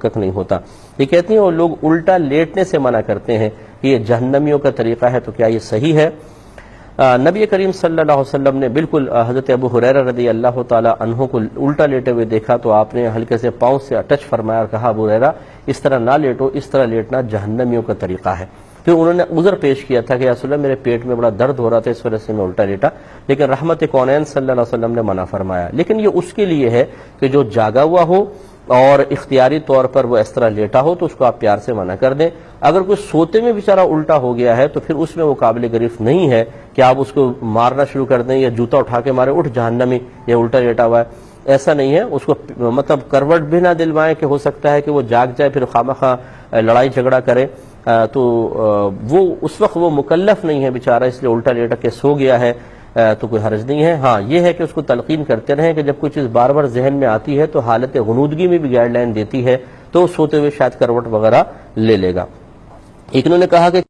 محقق نہیں ہوتا. یہ کہتی ہیں وہ لوگ الٹا لیٹنے سے منع کرتے ہیں کہ یہ جہنمیوں کا طریقہ ہے، تو کیا یہ صحیح ہے؟ نبی کریم صلی اللہ علیہ وسلم نے بالکل حضرت ابو ہریرہ رضی اللہ تعالی عنہ کو الٹا لیٹے ہوئے دیکھا تو آپ نے ہلکے سے پاؤں سے ٹچ فرمایا اور کہا ابو ہریرہ اس طرح نہ لیٹو، اس طرح لیٹنا جہنمیوں کا طریقہ ہے. پھر انہوں نے عذر پیش کیا تھا کہ یا رسول اللہ میرے پیٹ میں بڑا درد ہو رہا تھا اس وجہ سے میں الٹا لیٹا، لیکن رحمت کونین صلی اللہ علیہ وسلم نے منع فرمایا. لیکن یہ اس کے لیے ہے کہ جو جاگا ہوا ہو اور اختیاری طور پر وہ اس طرح لیٹا ہو تو اس کو آپ پیار سے منع کر دیں. اگر کوئی سوتے میں بیچارہ الٹا ہو گیا ہے تو پھر اس میں وہ قابل گرفت نہیں ہے کہ آپ اس کو مارنا شروع کر دیں یا جوتا اٹھا کے مارے اٹھ جہنمی یہ الٹا لیٹا ہوا ہے. ایسا نہیں ہے. اس کو مطلب کروٹ بھی نہ دلوائیں کہ ہو سکتا ہے کہ وہ جاگ جائے پھر خواہ لڑائی جھگڑا کرے، تو وہ اس وقت وہ مکلف نہیں ہے بیچارہ، اس لیے الٹا لیٹا کے سو گیا ہے تو کوئی حرج نہیں ہے. ہاں یہ ہے کہ اس کو تلقین کرتے رہیں کہ جب کوئی چیز بار بار ذہن میں آتی ہے تو حالت غنودگی میں بھی گائیڈ لائن دیتی ہے تو سوتے ہوئے شاید کروٹ وغیرہ لے لے گا. ایک انہوں نے کہا کہ